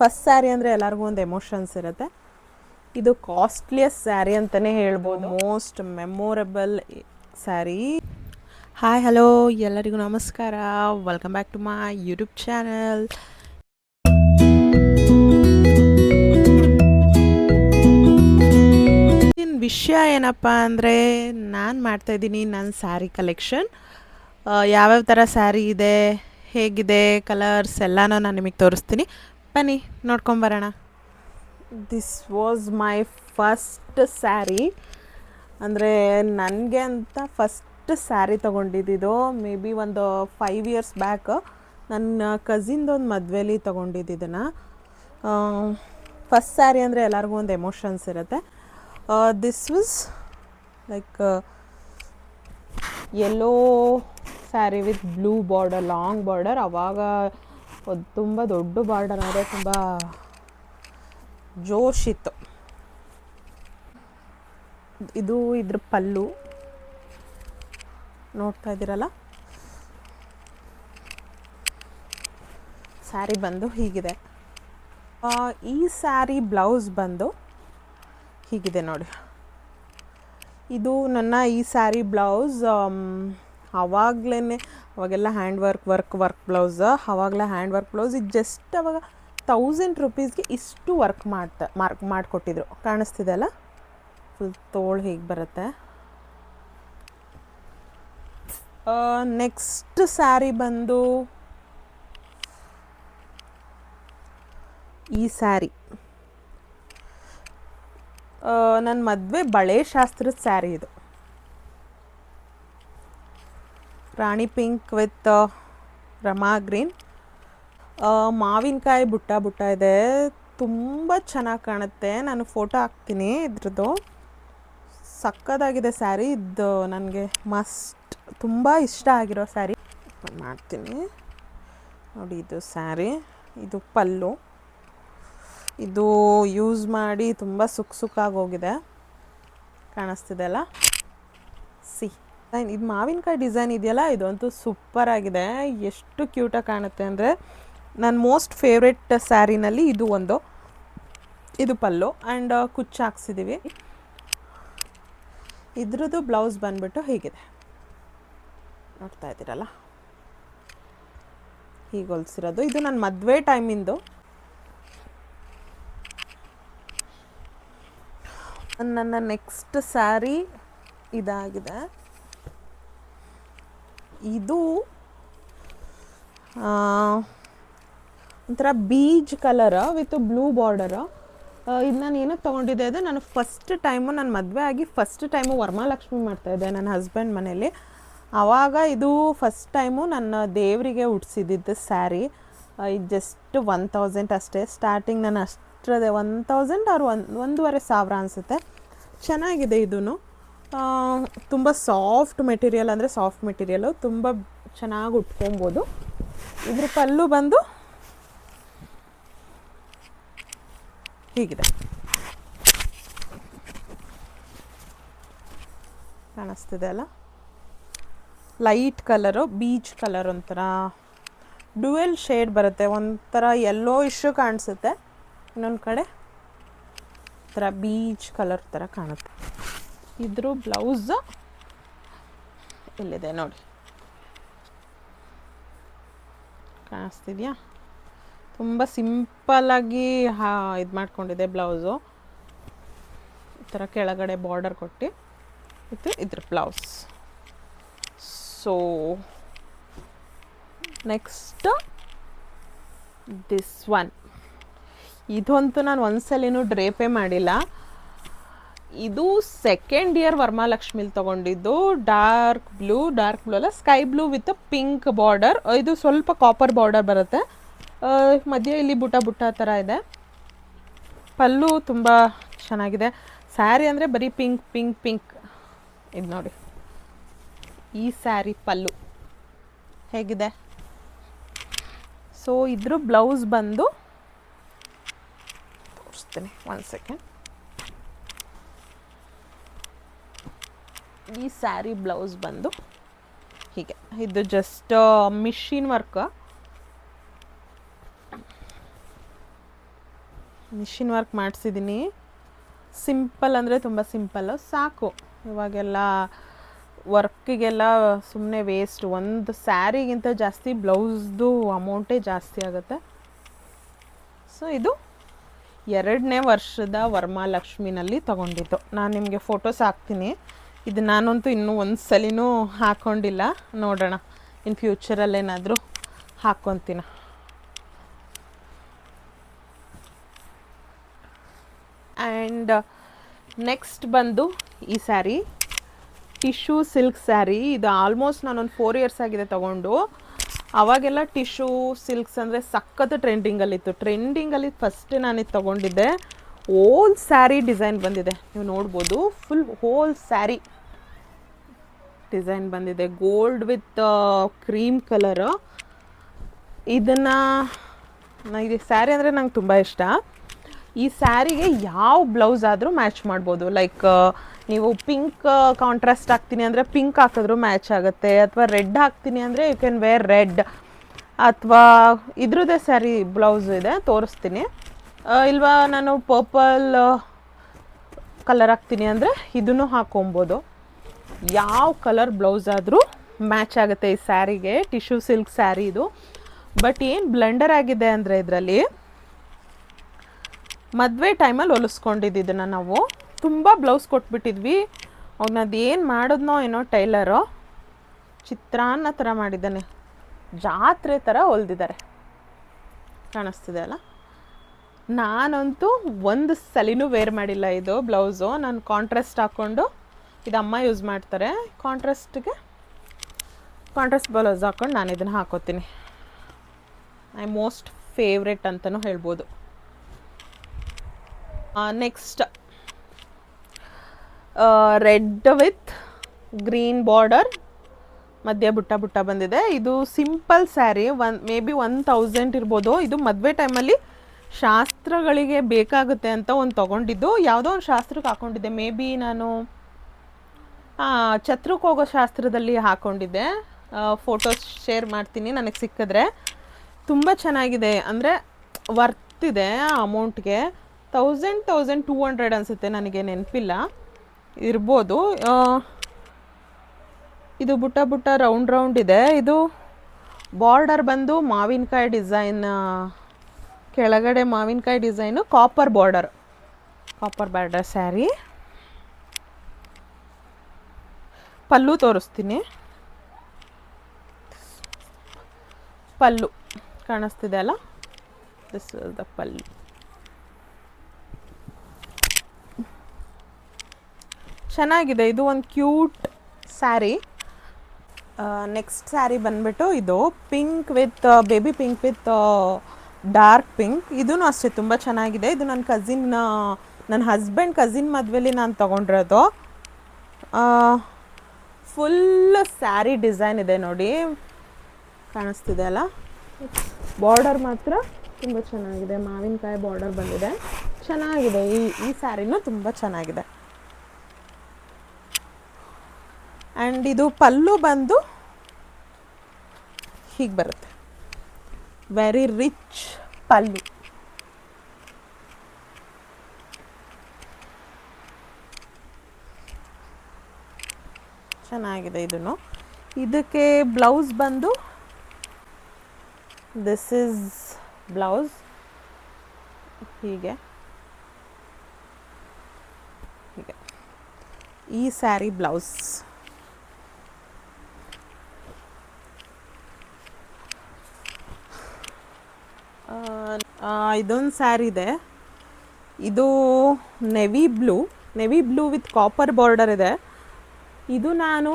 First sari ಅಂದರೆ ಎಲ್ಲರಿಗೂ ಒಂದು ಎಮೋಷನ್ಸ್ ಇರುತ್ತೆ. ಇದು ಕಾಸ್ಟ್ಲಿಯಸ್ಟ್ ಸ್ಯಾರಿ ಅಂತಲೇ ಹೇಳ್ಬೋದು. Most memorable sari. Hi hello ಎಲ್ಲರಿಗೂ ನಮಸ್ಕಾರ. Welcome back to my YouTube channel. ವಿಷಯ ಏನಪ್ಪ ಅಂದರೆ, ನಾನು ಮಾಡ್ತಾಯಿದ್ದೀನಿ ನನ್ನ ಸ್ಯಾರಿ ಕಲೆಕ್ಷನ್. ಯಾವ್ಯಾವ ಥರ ಸ್ಯಾರಿ ಇದೆ, ಹೇಗಿದೆ, ಕಲರ್ಸ್ ಎಲ್ಲನೂ ನಾನು ನಿಮಗೆ ತೋರಿಸ್ತೀನಿ. ಬನ್ನಿ ನೋಡ್ಕೊಂಬರೋಣ. This was my first sari. ಅಂದರೆ ನನಗೆ ಅಂತ ಫಸ್ಟ್ ಸ್ಯಾರಿ ತೊಗೊಂಡಿದ್ದು ಮೇ ಬಿ ಒಂದು 5 ಇಯರ್ಸ್ ಬ್ಯಾಕ್. ನನ್ನ ಕಸಿನ್ದೊಂದು ಮದುವೆಲಿ ತೊಗೊಂಡಿದ್ದನ್ನು. ಫಸ್ಟ್ ಸ್ಯಾರಿ ಅಂದರೆ ಎಲ್ಲರಿಗೂ ಒಂದು ಎಮೋಷನ್ಸ್ ಇರುತ್ತೆ. This was like yellow sari with blue border, long border. ಆವಾಗ ತುಂಬ ದೊಡ್ಡ ಬಾರ್ಡರ್ ಅಂದರೆ ತುಂಬ ಜೋಶ್ ಇತ್ತು. ಇದು ಇದ್ರ ಪಲ್ಲು ನೋಡ್ತಾ ಇದ್ದೀರಲ್ಲ. ಸ್ಯಾರಿ ಬಂದು ಹೀಗಿದೆ. ಈ ಸ್ಯಾರಿ ಬ್ಲೌಸ್ ಬಂದು ಹೀಗಿದೆ ನೋಡಿ. ಇದು ನನ್ನ ಈ ಸ್ಯಾರಿ ಬ್ಲೌಸ್ ಅವಾಗೆಲ್ಲ ಹ್ಯಾಂಡ್ ವರ್ಕ್ ಬ್ಲೌಸ್. ಆವಾಗಲೇ ಹ್ಯಾಂಡ್ ವರ್ಕ್ ಬ್ಲೌಸ್. ಇದು ಜಸ್ಟ್ ಅವಾಗ 1000 ರೂಪೀಸ್ಗೆ ಇಷ್ಟು ವರ್ಕ್ ಮಾಡಿಕೊಟ್ಟಿದ್ರು. ಕಾಣಿಸ್ತಿದೆ ಅಲ್ಲ, ಫುಲ್ ತೋಳು ಹೀಗೆ ಬರುತ್ತೆ. ನೆಕ್ಸ್ಟ್ ಸ್ಯಾರಿ ಬಂದು ಈ ಸ್ಯಾರಿ. ನನ್ನ ಮದುವೆ ಬಳೆ ಶಾಸ್ತ್ರದ ಸ್ಯಾರಿ ಇದು. ರಾಣಿ ಪಿಂಕ್ ವಿತ್ ರಮಾ ಗ್ರೀನ್. ಮಾವಿನಕಾಯಿ ಬುಟ್ಟ ಇದೆ. ತುಂಬ ಚೆನ್ನಾಗಿ ಕಾಣುತ್ತೆ. ನಾನು ಫೋಟೋ ಹಾಕ್ತೀನಿ ಇದ್ರದ್ದು. ಸಕ್ಕತ್ತಾಗಿದೆ ಸ್ಯಾರಿ. ಇದು ನನಗೆ ಮಸ್ಟ್ ತುಂಬ ಇಷ್ಟ ಆಗಿರೋ ಸ್ಯಾರಿ. ಮಾಡ್ತೀನಿ ನೋಡಿ. ಇದು ಸ್ಯಾರಿ, ಇದು ಪಲ್ಲು. ಇದು ಯೂಸ್ ಮಾಡಿ ತುಂಬ ಸುಕ್ಕಾಗಿ ಹೋಗಿದೆ. ಕಾಣಿಸ್ತಿದೆ ಅಲ್ಲ, ಇದು ಮಾವಿನಕಾಯಿ ಡಿಸೈನ್ ಇದೆಯಲ್ಲ, ಇದಂತೂ ಸೂಪರ್ ಆಗಿದೆ. ಎಷ್ಟು ಕ್ಯೂಟಾಗಿ ಕಾಣುತ್ತೆ ಅಂದರೆ, ನನ್ನ ಮೋಸ್ಟ್ ಫೇವ್ರೆಟ್ ಸ್ಯಾರಿನಲ್ಲಿ ಇದು ಒಂದು. ಇದು ಪಲ್ಲು ಆ್ಯಂಡ್ ಕುಚ್ಚು ಹಾಕ್ಸಿದ್ದೀವಿ. ಇದ್ರದ್ದು ಬ್ಲೌಸ್ ಬಂದ್ಬಿಟ್ಟು ಹೀಗಿದೆ, ನೋಡ್ತಾ ಇದ್ದೀರಲ್ಲ. ಹೀಗೆ ಹೊಲ್ಸಿರೋದು. ಇದು ನನ್ನ ಮದುವೆ ಟೈಮಿಂದು. ನನ್ನ ನೆಕ್ಸ್ಟ್ ಸ್ಯಾರಿ ಇದಾಗಿದೆ. ಇದು ಒಂಥರ beach colour with blue border. ಇದು ನಾನು ಏನಕ್ಕೆ ತೊಗೊಂಡಿದ್ದೆ ಅಂದರೆ, ನಾನು ಫಸ್ಟ್ ಟೈಮು, ನನ್ನ ಮದುವೆ ಆಗಿ ಫಸ್ಟ್ ಟೈಮು ವರಮಹಾಲಕ್ಷ್ಮಿ ಮಾಡ್ತಾಯಿದ್ದೆ ನನ್ನ ಹಸ್ಬೆಂಡ್ ಮನೇಲಿ. ಆವಾಗ ಇದು ಫಸ್ಟ್ ಟೈಮು ನನ್ನ ದೇವರಿಗೆ ಉಡ್ಸಿದ್ದಿದ್ದು ಸ್ಯಾರಿ. ಇದು ಜಸ್ಟ್ 1000 ಅಷ್ಟೇ. ಸ್ಟಾರ್ಟಿಂಗ್ ನಾನು ಅಷ್ಟರದೇ 1000 ಆರ್ 1500 ಅನಿಸುತ್ತೆ. ಚೆನ್ನಾಗಿದೆ. ಇದೂ ತುಂಬ ಸಾಫ್ಟ್ ಮೆಟೀರಿಯಲ್, ಅಂದರೆ ಸಾಫ್ಟ್ ಮೆಟೀರಿಯಲು, ತುಂಬ ಚೆನ್ನಾಗಿ ಉಟ್ಕೊಬೋದು. ಇದ್ರ ಪಲ್ಲು ಬಂದು ಹೀಗಿದೆ, ಕಾಣಿಸ್ತಿದೆ ಅಲ್ಲ. ಲೈಟ್ ಕಲರು, ಬೀಚ್ ಕಲರ್, ಒಂಥರ ಡ್ಯುಯಲ್ ಶೇಡ್ ಬರುತ್ತೆ. ಒಂಥರ ಯೆಲ್ಲೋ ಇಶ್ಯೂ ಕಾಣಿಸುತ್ತೆ, ಇನ್ನೊಂದು ಕಡೆ ಥರ ಬೀಚ್ ಕಲರ್ ಥರ ಕಾಣುತ್ತೆ. ಇದ್ರ ಬ್ಲೌಸ್ ಇಲ್ಲಿದೆ ನೋಡಿ, ಕಾಣಿಸ್ತಿದೆಯಾ? ತುಂಬ ಸಿಂಪಲ್ಲಾಗಿ ಇದು ಮಾಡ್ಕೊಂಡಿದೆ ಬ್ಲೌಸು. ಈ ಥರ ಕೆಳಗಡೆ ಬಾರ್ಡರ್ ಕೊಟ್ಟು ಇದು ಇದ್ರ blouse. So next this one. ಇದಂತೂ ನಾನು ಒಂದ್ಸಲಿನೂ ಡ್ರೇಪೇ ಮಾಡಿಲ್ಲ. ಇದು ಸೆಕೆಂಡ್ ಇಯರ್ ವರಮಹಾಲಕ್ಷ್ಮಿಲಿ ತೊಗೊಂಡಿದ್ದು. ಡಾರ್ಕ್ ಬ್ಲೂ ಅಲ್ಲ, sky blue with pink border. ಇದು ಸ್ವಲ್ಪ ಕಾಪರ್ ಬಾರ್ಡರ್ ಬರುತ್ತೆ. ಮಧ್ಯೆ ಇಲ್ಲಿ ಬುಟ್ಟ ಥರ ಇದೆ. ಪಲ್ಲು ತುಂಬ ಚೆನ್ನಾಗಿದೆ. ಸ್ಯಾರಿ ಅಂದರೆ ಬರೀ ಪಿಂಕ್. ಇದು ನೋಡಿ, ಈ ಸ್ಯಾರಿ ಪಲ್ಲು ಹೇಗಿದೆ. ಸೊ ಇದ್ರ ಬ್ಲೌಸ್ ಬಂದು ತೋರಿಸ್ತೀನಿ, 1 ಸೆಕೆಂಡ್. ಈ ಸ್ಯಾರಿ ಬ್ಲೌಸ್ ಬಂದು ಹೀಗೆ. ಇದು just machine work. Machine work ಮಾಡಿಸಿದ್ದೀನಿ. ಸಿಂಪಲ್ ಅಂದರೆ ತುಂಬ ಸಿಂಪಲ್ಲು ಸಾಕು. ಇವಾಗೆಲ್ಲ ವರ್ಕಿಗೆಲ್ಲ ಸುಮ್ಮನೆ ವೇಸ್ಟ್. ಒಂದು ಸ್ಯಾರಿಗಿಂತ ಜಾಸ್ತಿ ಬ್ಲೌಸ್ದು ಅಮೌಂಟೇ ಜಾಸ್ತಿ ಆಗುತ್ತೆ. ಸೊ ಇದು 2ನೇ ವರ್ಷದ ವರಮಹಾಲಕ್ಷ್ಮಿನಲ್ಲಿ ತೊಗೊಂಡಿದ್ದು. ನಾನು ನಿಮಗೆ ಫೋಟೋಸ್ ಹಾಕ್ತೀನಿ. ಇದು ನಾನಂತೂ ಇನ್ನೂ ಒಂದು ಸಲಿನೂ ಹಾಕ್ಕೊಂಡಿಲ್ಲ. ನೋಡೋಣ ಇನ್ ಫ್ಯೂಚರಲ್ಲೇನಾದರೂ ಹಾಕ್ಕೊತೀನಿ. ಆ್ಯಂಡ್ ನೆಕ್ಸ್ಟ್ ಬಂದು ಈ ಸ್ಯಾರಿ ಟಿಶ್ಯೂ ಸಿಲ್ಕ್ ಸ್ಯಾರಿ. ಇದು ಆಲ್ಮೋಸ್ಟ್ ನಾನೊಂದು 4 ಇಯರ್ಸ್ ಆಗಿದೆ ತೊಗೊಂಡು. ಅವಾಗೆಲ್ಲ ಟಿಶ್ಯೂ ಸಿಲ್ಕ್ಸ್ ಅಂದರೆ ಸಖತ್ ಟ್ರೆಂಡಿಂಗಲ್ಲಿತ್ತು. ಟ್ರೆಂಡಿಂಗಲ್ಲಿ ಫಸ್ಟ್ ನಾನಿದು ತೊಗೊಂಡಿದ್ದೆ. ಹೋಲ್ ಸ್ಯಾರಿ ಡಿಸೈನ್ ಬಂದಿದೆ, ನೀವು ನೋಡ್ಬೋದು. ಫುಲ್ ಹೋಲ್ ಸ್ಯಾರಿ ಡಿಸೈನ್ ಬಂದಿದೆ, ಗೋಲ್ಡ್ ವಿತ್ ಕ್ರೀಮ್ ಕಲರು. ಇದನ್ನು ಇದು ಸ್ಯಾರಿ ಅಂದರೆ ನಂಗೆ ತುಂಬ ಇಷ್ಟ. ಈ ಸ್ಯಾರಿಗೆ ಯಾವ ಬ್ಲೌಸ್ ಆದರೂ ಮ್ಯಾಚ್ ಮಾಡ್ಬೋದು. ಲೈಕ್ ನೀವು ಪಿಂಕ್ ಕಾಂಟ್ರಾಸ್ಟ್ ಹಾಕ್ತೀನಿ ಅಂದರೆ ಪಿಂಕ್ ಹಾಕಿದ್ರೂ ಮ್ಯಾಚ್ ಆಗುತ್ತೆ, ಅಥವಾ ರೆಡ್ ಹಾಕ್ತೀನಿ ಅಂದರೆ ಯು ಕ್ಯಾನ್ ವೇರ್ ರೆಡ್, ಅಥವಾ ಇದ್ರದ್ದೇ ಸ್ಯಾರಿ ಬ್ಲೌಸ್ ಇದೆ ತೋರಿಸ್ತೀನಿ. ಇಲ್ವಾ ನಾನು ಪರ್ಪಲ್ ಕಲರ್ ಹಾಕ್ತೀನಿ ಅಂದರೆ ಇದನ್ನು ಹಾಕೊಬೋದು. ಯಾವ ಕಲರ್ ಬ್ಲೌಸ್ ಆದರೂ ಮ್ಯಾಚ್ ಆಗುತ್ತೆ ಈ ಸ್ಯಾರಿಗೆ. ಟಿಶ್ಯೂ ಸಿಲ್ಕ್ ಸ್ಯಾರಿ ಇದು. ಬಟ್ ಏನು ಬ್ಲೆಂಡರ್ ಆಗಿದೆ ಅಂದರೆ ಇದರಲ್ಲಿ ಮದುವೆ ಟೈಮಲ್ಲಿ ಹೊಲಿಸ್ಕೊಂಡಿದ್ದನ್ನು ನಾವು ತುಂಬ ಬ್ಲೌಸ್ ಕೊಟ್ಬಿಟ್ಟಿದ್ವಿ. ಅವ್ನದು ಏನು ಮಾಡಿದ್ನೋ ಏನೋ ಟೈಲರು ಚಿತ್ರಾನ್ನ ಥರ ಮಾಡಿದ್ದಾನೆ, ಜಾತ್ರೆ ಥರ ಹೊಲ್ದಿದ್ದಾರೆ. ಕಾಣಿಸ್ತಿದೆ ಅಲ್ಲ. ನಾನಂತೂ ಒಂದು ಸಲಿನೂ ವೇರ್ ಮಾಡಿಲ್ಲ ಇದು ಬ್ಲೌಸು. ನಾನು ಕಾಂಟ್ರಾಸ್ಟ್ ಹಾಕ್ಕೊಂಡು, ಇದು ಅಮ್ಮ ಯೂಸ್ ಮಾಡ್ತಾರೆ ಕಾಂಟ್ರಾಸ್ಟ್ಗೆ, ಕಾಂಟ್ರಾಸ್ಟ್ ಬ್ಲೌಸ್ ಹಾಕ್ಕೊಂಡು ನಾನು ಇದನ್ನು ಹಾಕೋತೀನಿ. ಮೈ ಮೋಸ್ಟ್ ಫೇವ್ರೆಟ್ ಅಂತಲೂ ಹೇಳ್ಬೋದು. Next red with green border, ಮಧ್ಯ ಬುಟ್ಟ ಬುಟ್ಟ ಬಂದಿದೆ. ಇದು ಸಿಂಪಲ್ ಸ್ಯಾರಿ, ಮೇ ಬಿ 1000 ಇರ್ಬೋದು. ಇದು ಮದುವೆ ಟೈಮಲ್ಲಿ ಶಾಸ್ತ್ರಗಳಿಗೆ ಬೇಕಾಗುತ್ತೆ ಅಂತ ಒಂದು ತೊಗೊಂಡಿದ್ದು. ಯಾವುದೋ ಒಂದು ಶಾಸ್ತ್ರಕ್ಕೆ ಹಾಕ್ಕೊಂಡಿದ್ದೆ. ಮೇ ಬಿ ನಾನು ಛತ್ರಕ್ಕೆ ಹೋಗೋ ಶಾಸ್ತ್ರದಲ್ಲಿ ಹಾಕ್ಕೊಂಡಿದ್ದೆ. ಫೋಟೋಸ್ ಶೇರ್ ಮಾಡ್ತೀನಿ ನನಗೆ ಸಿಕ್ಕಿದ್ರೆ. ತುಂಬ ಚೆನ್ನಾಗಿದೆ, ಅಂದರೆ ವರ್ತಿದೆ ಅಮೌಂಟ್ಗೆ. 1200 ಅನಿಸುತ್ತೆ, ನನಗೆ ನೆನಪಿಲ್ಲ, ಇರ್ಬೋದು. ಇದು ಬುಟ್ಟ ಬುಟ್ಟ ರೌಂಡ್ ಇದೆ. ಇದು ಬಾರ್ಡರ್ ಬಂದು ಮಾವಿನಕಾಯಿ ಡಿಸೈನ್, ಕೆಳಗಡೆ ಮಾವಿನಕಾಯಿ ಡಿಸೈನು, ಕಾಪರ್ ಬಾರ್ಡರ್ ಸ್ಯಾರಿ. ಪಲ್ಲು ತೋರಿಸ್ತೀನಿ. ಪಲ್ಲು ಕಾಣಿಸ್ತಿದೆ ಅಲ್ಲ, ದಿಸ್ ಇಸ್ ದ ಪಲ್ಲು. ಚೆನ್ನಾಗಿದೆ, ಇದು ಒಂದು ಕ್ಯೂಟ್ ಸ್ಯಾರಿ. ನೆಕ್ಸ್ಟ್ ಸ್ಯಾರಿ ಬಂದ್ಬಿಟ್ಟು ಇದು pink with baby pink with dark pink. ಇದೂ ಅಷ್ಟೇ ತುಂಬ ಚೆನ್ನಾಗಿದೆ. ಇದು ನನ್ನ ಹಸ್ಬೆಂಡ್ ಕಸಿನ್ ಮದುವೆಲಿ ನಾನು ತೊಗೊಂಡಿರೋದು. ಫುಲ್ ಸ್ಯಾರಿ ಡಿಸೈನ್ ಇದೆ ನೋಡಿ, ಕಾಣಿಸ್ತಿದೆ ಅಲ್ಲ. ಬಾರ್ಡರ್ ಮಾತ್ರ ತುಂಬ ಚೆನ್ನಾಗಿದೆ, ಮಾವಿನಕಾಯಿ ಬಾರ್ಡರ್ ಬಂದಿದೆ, ಚೆನ್ನಾಗಿದೆ. ಈ ಸ್ಯಾರಿನೂ ತುಂಬ ಚೆನ್ನಾಗಿದೆ. ಆ್ಯಂಡ್ ಇದು ಪಲ್ಲು ಬಂದು ಹೀಗೆ ಬರುತ್ತೆ, ವೆರಿ ರಿಚ್ ಪಲ್ಲು. ಚೆನ್ನಾಗಿದೆ ಇದನ್ನು. ಇದಕ್ಕೆ ಬ್ಲೌಸ್ ಬಂದು ದಿಸ್ ಈಸ್ ಬ್ಲೌಸ್, ಹೀಗೆ ಈ ಸ್ಯಾರಿ ಬ್ಲೌಸ್. ಇದೊಂದು ಸ್ಯಾರಿ ಇದೆ. ಇದು navy blue with copper border ಇದೆ. ಇದು ನಾನು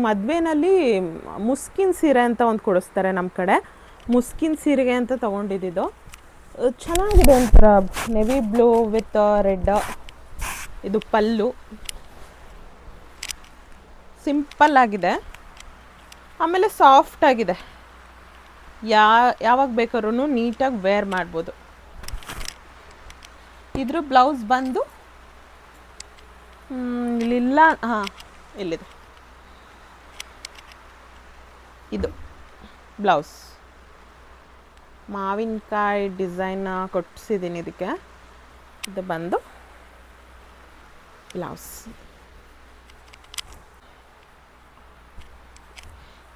ಮದುವೆನಲ್ಲಿ ಮುಸ್ಕಿನ್ ಸೀರೆ ಅಂತ ಒಂದು ಕೊಡಿಸ್ತಾರೆ ನಮ್ಮ ಕಡೆ, ಮುಸ್ಕಿನ್ ಸೀರೆಗೆ ಅಂತ ತೊಗೊಂಡಿದ್ದು. ಚೆನ್ನಾಗಿದೆ, ಒಂಥರ ನೆವಿ ಬ್ಲೂ ವಿತ್ ರೆಡ್. ಇದು ಪಲ್ಲು ಸಿಂಪಲ್ ಆಗಿದೆ, ಆಮೇಲೆ ಸಾಫ್ಟ್ ಆಗಿದೆ. ಯಾವಾಗ ಬೇಕಾದ್ರೂ ನೀಟಾಗಿ ವೇರ್ ಮಾಡ್ಬೋದು. ಇದ್ರ ಬ್ಲೌಸ್ ಬಂದು ಇಲ್ಲಿಲ್ಲ, ಇಲ್ಲಿದೆ. ಇದು ಬ್ಲೌಸ್ ಮಾವಿನಕಾಯಿ ಡಿಸೈನ್ ಕೊಟ್ಟಿಸಿದ್ದೀನಿ ಇದಕ್ಕೆ. ಇದು ಬಂದು ಬ್ಲೌಸ್.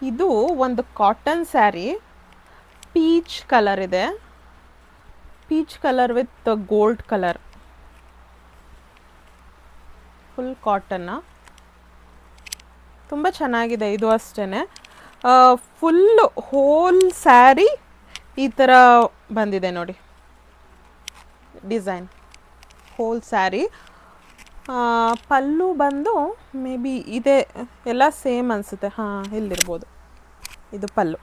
ಇದು ಒಂದು ಕಾಟನ್ ಸ್ಯಾರಿ, ಪೀಚ್ ಕಲರ್ ಇದೆ, peach colour with gold colour, full ಕಾಟನ್ನ, ತುಂಬ ಚೆನ್ನಾಗಿದೆ ಇದು ಅಷ್ಟೇ. ಫುಲ್ ಹೋಲ್ ಸ್ಯಾರಿ ಈ ಥರ ಬಂದಿದೆ ನೋಡಿ ಡಿಸೈನ್, ಹೋಲ್ ಸ್ಯಾರಿ. ಪಲ್ಲು ಬಂದು ಮೇ ಬಿ ಇದೆ, ಎಲ್ಲ ಸೇಮ್ ಅನಿಸುತ್ತೆ. ಹಾಂ, ಇಲ್ಲಿರ್ಬೋದು, ಇದು ಪಲ್ಲು.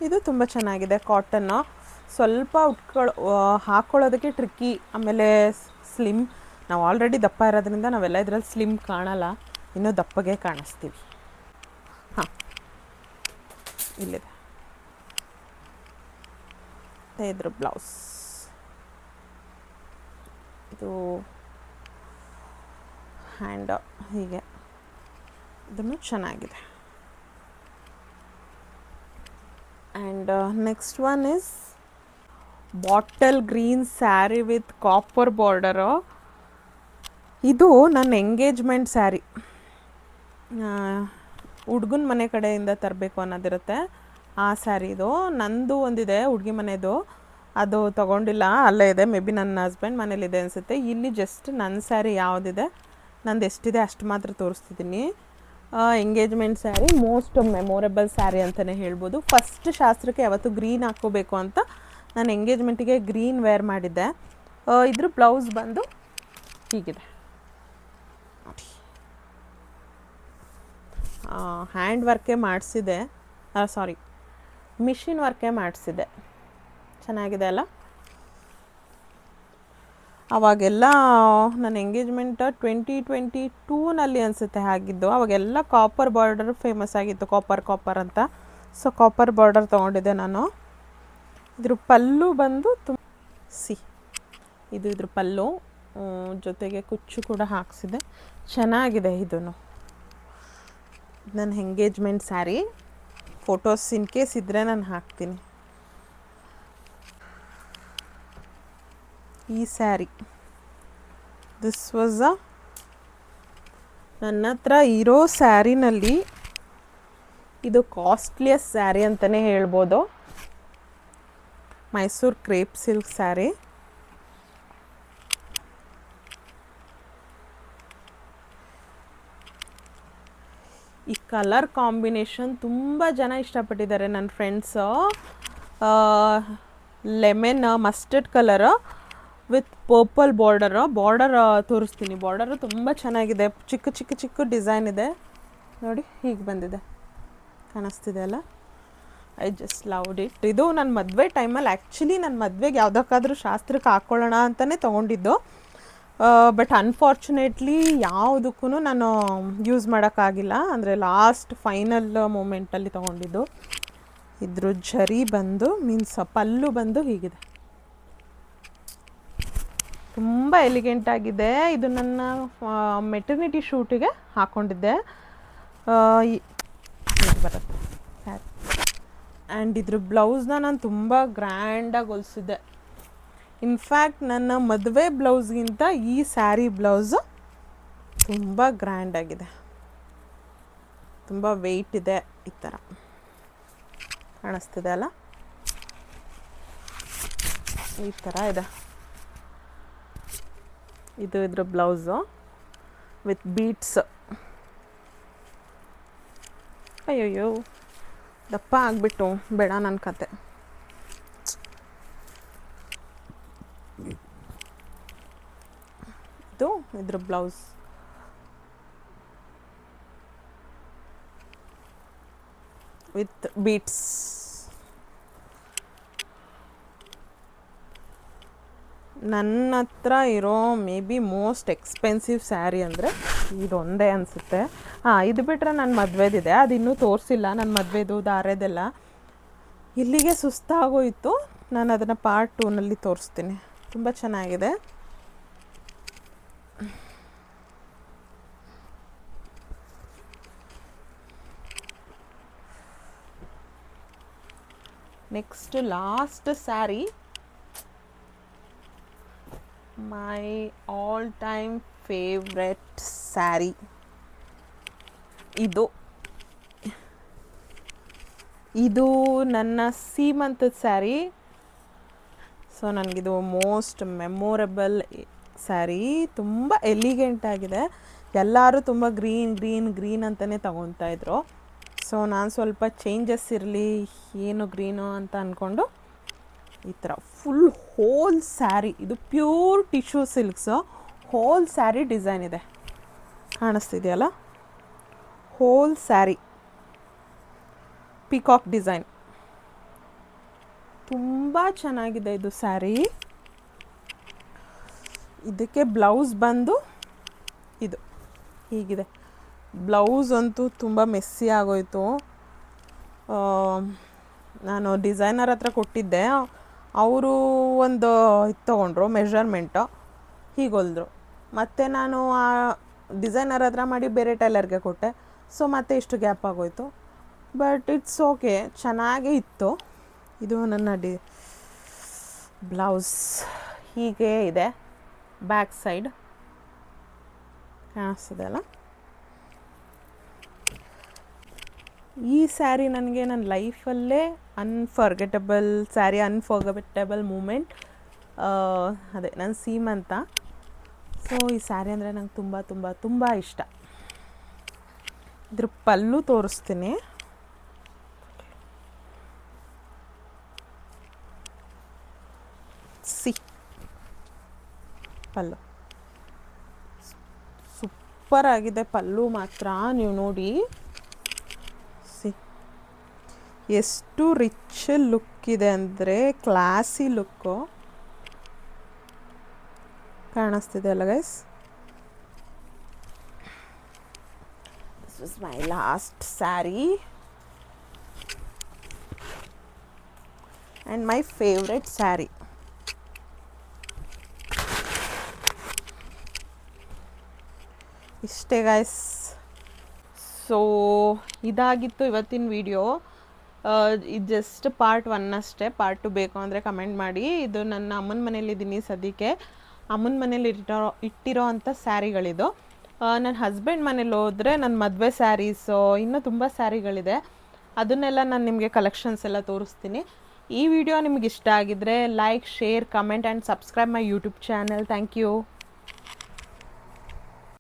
ಇದು ತುಂಬ ಚೆನ್ನಾಗಿದೆ, ಕಾಟನ್ನು, ಸ್ವಲ್ಪ ಹಾಕ್ಕೊಳ್ಳೋದಕ್ಕೆ ಟ್ರಿಕ್ಕಿ, ಆಮೇಲೆ ಸ್ಲಿಮ್. ನಾವು ಆಲ್ರೆಡಿ ದಪ್ಪ ಇರೋದ್ರಿಂದ ನಾವೆಲ್ಲ ಇದರಲ್ಲಿ ಸ್ಲಿಮ್ ಕಾಣಲ್ಲ, ಇನ್ನೂ ದಪ್ಪಗೆ ಕಾಣಿಸ್ತೀವಿ. ಹಾಂ, ಇಲ್ಲಿದೆ ಇದ್ರ ಬ್ಲೌಸ್. ಇದು ಹ್ಯಾಂಡ್ ಹೀಗೆ, ಇದನ್ನು ಚೆನ್ನಾಗಿದೆ. And next one is bottle green sari with copper border. ಇದು ನನ್ನ ಎಂಗೇಜ್ಮೆಂಟ್ ಸ್ಯಾರಿ, ಹುಡ್ಗನ ಮನೆ ಕಡೆಯಿಂದ ತರಬೇಕು ಅನ್ನೋದಿರುತ್ತೆ ಆ ಸ್ಯಾರಿ. ಇದು ನಂದು ಒಂದಿದೆ ಹುಡುಗಿ ಮನೆಯದು, ಅದು ತೊಗೊಂಡಿಲ್ಲ, ಅಲ್ಲೇ ಇದೆ, ಮೇ ಬಿ ನನ್ನ ಹಸ್ಬೆಂಡ್ ಮನೇಲಿದೆ ಅನಿಸುತ್ತೆ. ಇಲ್ಲಿ ಜಸ್ಟ್ ನನ್ನ ಸ್ಯಾರಿ ಯಾವುದಿದೆ, ನಂದು ಎಷ್ಟಿದೆ ಅಷ್ಟು ಮಾತ್ರ ತೋರಿಸ್ತಿದ್ದೀನಿ. Engagement sari, most memorable sari ಅಂತಲೇ ಹೇಳ್ಬೋದು. ಫಸ್ಟ್ ಶಾಸ್ತ್ರಕ್ಕೆ ಯಾವತ್ತು ಗ್ರೀನ್ ಹಾಕ್ಕೋಬೇಕು ಅಂತ ನಾನು ಎಂಗೇಜ್ಮೆಂಟಿಗೆ ಗ್ರೀನ್ ವೇರ್ ಮಾಡಿದ್ದೆ. ಇದ್ರ ಬ್ಲೌಸ್ ಬಂದು ಹೀಗಿದೆ ನೋಡಿ, ಹ್ಯಾಂಡ್ ವರ್ಕೇ ಮಾಡಿಸಿದೆ, ಸಾರಿ ಮಿಷಿನ್ ವರ್ಕೇ ಮಾಡಿಸಿದೆ. ಚೆನ್ನಾಗಿದೆ ಅಲ್ಲ. ಅವಾಗೆಲ್ಲ ನನ್ನ ಎಂಗೇಜ್ಮೆಂಟ್ 2022ನಲ್ಲಿ ಅನಿಸುತ್ತೆ ಆಗಿದ್ದು. ಅವಾಗೆಲ್ಲ ಕಾಪರ್ ಬಾರ್ಡರ್ ಫೇಮಸ್ ಆಗಿತ್ತು, ಕಾಪರ್ ಅಂತ. ಸೊ ಕಾಪರ್ ಬಾರ್ಡರ್ ತೊಗೊಂಡಿದ್ದೆ ನಾನು. ಇದ್ರ ಪಲ್ಲು ಬಂದು ಇದು ಇದ್ರ ಪಲ್ಲು, ಜೊತೆಗೆ ಕುಚ್ಚು ಕೂಡ ಹಾಕ್ಸಿದೆ, ಚೆನ್ನಾಗಿದೆ. ಇದನ್ನು ನನ್ನ engagement sari, photos in case ಇದ್ದರೆ ನಾನು ಹಾಕ್ತೀನಿ. ಈ ಸ್ಯಾರಿ ದಿಸ್ ವಾಸ್ ನನ್ನ ಹತ್ರ ಇರೋ ಸ್ಯಾರಿನಲ್ಲಿ ಇದು ಕಾಸ್ಟ್ಲಿಯಸ್ಟ್ ಸ್ಯಾರಿ ಅಂತಲೇ ಹೇಳ್ಬೋದು. Mysuru crepe silk sari. ಈ ಕಲರ್ ಕಾಂಬಿನೇಷನ್ ತುಂಬ ಜನ ಇಷ್ಟಪಟ್ಟಿದ್ದಾರೆ ನನ್ನ friends. Lemon mustard colour with purple border ತೋರಿಸ್ತೀನಿ. ಬಾರ್ಡರು ತುಂಬ ಚೆನ್ನಾಗಿದೆ, ಚಿಕ್ಕ ಡಿಸೈನ್ ಇದೆ ನೋಡಿ, ಹೀಗೆ ಬಂದಿದೆ, ಕಾಣಿಸ್ತಿದೆ ಅಲ್ಲ. I just loved it. ಇದು ನನ್ನ ಮದುವೆ ಟೈಮಲ್ಲಿ, ಆ್ಯಕ್ಚುಲಿ ನನ್ನ ಮದುವೆಗೆ ಯಾವುದಕ್ಕಾದ್ರೂ ಶಾಸ್ತ್ರಕ್ಕೆ ಹಾಕ್ಕೊಳ್ಳೋಣ ಅಂತಲೇ ತೊಗೊಂಡಿದ್ದು. ಬಟ್ ಅನ್ಫಾರ್ಚುನೇಟ್ಲಿ ಯಾವುದಕ್ಕೂ ನಾನು ಯೂಸ್ ಮಾಡೋಕ್ಕಾಗಿಲ್ಲ, ಅಂದರೆ ಲಾಸ್ಟ್ ಫೈನಲ್ ಮೂಮೆಂಟಲ್ಲಿ ತೊಗೊಂಡಿದ್ದು. ಇದ್ರ ಜರಿ ಬಂದು ಪಲ್ಲು ಬಂದು ಹೀಗಿದೆ, ತುಂಬ ಎಲಿಗೆಂಟಾಗಿದೆ. ಇದು ನನ್ನ ಮೆಟರ್ನಿಟಿ ಶೂಟಿಗೆ ಹಾಕ್ಕೊಂಡಿದ್ದೆ ಬರುತ್ತೆ ಸ್ಯಾರಿ. ಆ್ಯಂಡ್ ಇದ್ರ ಬ್ಲೌಸ್ನ ನಾನು ತುಂಬ ಗ್ರ್ಯಾಂಡಾಗಿ ಹೊಲಿಸಿದ್ದೆ. ಇನ್ಫ್ಯಾಕ್ಟ್ ನನ್ನ ಮದುವೆ ಬ್ಲೌಸ್ಗಿಂತ ಈ ಸ್ಯಾರಿ ಬ್ಲೌಸು ತುಂಬ ಗ್ರ್ಯಾಂಡಾಗಿದೆ, ತುಂಬ ವೆಯ್ಟ್ ಇದೆ. ಈ ಥರ ಕಾಣಿಸ್ತಿದೆ ಅಲ್ಲ, ಈ ಥರ ಇದೆ. ಇದು ಇದ್ರ ಬ್ಲೌಸು ವಿತ್ ಬೀಟ್ಸ್. ಅಯ್ಯಯ್ಯೋ ದಪ್ಪ ಆಗಿಬಿಟ್ಟು ಬೇಡ ನನ್ನ ಕತೆ. ಇದು ಇದ್ರ ಬ್ಲೌಸ್ ವಿತ್ ಬೀಟ್ಸ್. ನನ್ನ ಹತ್ರ ಇರೋ may be most expensive sari ಅಂದರೆ ಇದೊಂದೇ ಅನಿಸುತ್ತೆ. ಇದು ಬಿಟ್ಟರೆ ನನ್ನ ಮದುವೆದಿದೆ, ಅದು ಇನ್ನೂ ತೋರಿಸಿಲ್ಲ. ನನ್ನ ಮದುವೆದು ದಾರೆದೆಲ್ಲ ಇಲ್ಲಿಗೆ ಸುಸ್ತಾಗೋಯಿತು. ನಾನು ಅದನ್ನು ಪಾರ್ಟ್ 2ನಲ್ಲಿ ತೋರಿಸ್ತೀನಿ. ತುಂಬ ಚೆನ್ನಾಗಿದೆ. Next last sari, my all time favourite sari ಇದು ನನ್ನ ಸೀಮಂತದ ಸ್ಯಾರಿ. ಸೊ ನನಗಿದು ಮೋಸ್ಟ್ ಮೆಮೊರೇಬಲ್ ಸ್ಯಾರಿ. ತುಂಬ ಎಲಿಗೆಂಟ್ ಆಗಿದೆ. ಎಲ್ಲರೂ ತುಂಬ ಗ್ರೀನ್ ಅಂತಲೇ ತೊಗೊತಾಯಿದ್ರು. ಸೊ ನಾನು ಸ್ವಲ್ಪ ಚೇಂಜಸ್ ಇರಲಿ, ಏನು ಗ್ರೀನು ಅಂತ ಅಂದ್ಕೊಂಡು ಈ ಥರ ಫುಲ್ ಹೋಲ್ ಸ್ಯಾರಿ, ಇದು pure tissue silks, whole sari design ಇದೆ, ಕಾಣಿಸ್ತಿದೆಯಲ್ಲ, ಹೋಲ್ ಸ್ಯಾರಿ ಪಿಕಾಕ್ ಡಿಸೈನ್. ತುಂಬ ಚೆನ್ನಾಗಿದೆ ಇದು ಸ್ಯಾರಿ. ಇದಕ್ಕೆ ಬ್ಲೌಸ್ ಬಂದು ಇದು ಹೀಗಿದೆ. ಬ್ಲೌಸ್ ಅಂತೂ ತುಂಬ ಮೆಸ್ಸಿ ಆಗೋಯಿತು. ನಾನು ಡಿಸೈನರ್ ಹತ್ರ ಕೊಟ್ಟಿದ್ದೆ, ಅವರು ಒಂದು ಇದು ತೊಗೊಂಡ್ರು ಮೆಷರ್ಮೆಂಟು, ಹೀಗೆ ಹೊಲಿದ್ರು. ಮತ್ತು ನಾನು ಆ ಡಿಸೈನರ್ ಹತ್ರ ಮಾಡಿ ಬೇರೆ ಟೈಲರ್ಗೆ ಕೊಟ್ಟೆ. ಸೊ ಮತ್ತೆ ಇಷ್ಟು ಗ್ಯಾಪ್ ಆಗೋಯಿತು. ಬಟ್ ಇಟ್ಸ್ ಓಕೆ, ಚೆನ್ನಾಗೇ ಇತ್ತು. ಇದು ನನ್ನ ಬ್ಲೌಸ್ ಹೀಗೆ ಇದೆ, ಬ್ಯಾಕ್ ಸೈಡ್ ಕಾಣಿಸ್ತಿದೆ ಅಲ್ಲ. ಈ ಸ್ಯಾರಿ ನನಗೆ ನನ್ನ ಲೈಫಲ್ಲೇ ಅನ್ಫರ್ಗೆಟಬಲ್ ಸ್ಯಾರಿ, ಅನ್ಫರ್ಗೆಟಬಲ್ ಮೂಮೆಂಟ್. ಅದೇ ನನ್ನ ಸೀಮಂತ. ಸೊ ಈ ಸ್ಯಾರಿ ಅಂದರೆ ನಂಗೆ ತುಂಬ ತುಂಬ ತುಂಬ ಇಷ್ಟ. ಇದ್ರ ಪಲ್ಲು ತೋರಿಸ್ತೀನಿ. ಪಲ್ಲು ಸೂಪರ್ ಆಗಿದೆ. ಪಲ್ಲು ಮಾತ್ರ ನೀವು ನೋಡಿ, ಎಷ್ಟು ರಿಚ್ ಲುಕ್ ಇದೆ ಅಂದರೆ, ಕ್ಲಾಸಿ ಲುಕ್ಕು ಕಾಣಿಸ್ತಿದೆ ಅಲ್ಲ guys. This was my last sari and my favourite sari. ಇಷ್ಟೇ ಗೈಸ್. ಸೊ ಇದಾಗಿತ್ತು ಇವತ್ತಿನ ವಿಡಿಯೋ. ಇದು ಜಸ್ಟ್ ಪಾರ್ಟ್ 1 ಅಷ್ಟೇ. ಪಾರ್ಟ್ 2 ಬೇಕು ಅಂದರೆ ಕಮೆಂಟ್ ಮಾಡಿ. ಇದು ನನ್ನ ಅಮ್ಮನ ಮನೇಲಿದ್ದೀನಿ ಸದ್ಯಕ್ಕೆ. ಅಮ್ಮನ ಮನೇಲಿ ಇಟ್ಟಿರೋ ಅಂಥ ಸ್ಯಾರಿಗಳಿದು. ನನ್ನ ಹಸ್ಬೆಂಡ್ ಮನೇಲಿ ಹೋದರೆ ನನ್ನ ಮದುವೆ ಸ್ಯಾರೀಸು, ಇನ್ನೂ ತುಂಬ ಸ್ಯಾರಿಗಳಿದೆ. ಅದನ್ನೆಲ್ಲ ನಾನು ನಿಮಗೆ ಕಲೆಕ್ಷನ್ಸ್ ಎಲ್ಲ ತೋರಿಸ್ತೀನಿ. ಈ ವಿಡಿಯೋ ನಿಮ್ಗೆ ಇಷ್ಟ ಆಗಿದ್ದರೆ like, share, comment and subscribe my YouTube channel. Thank you.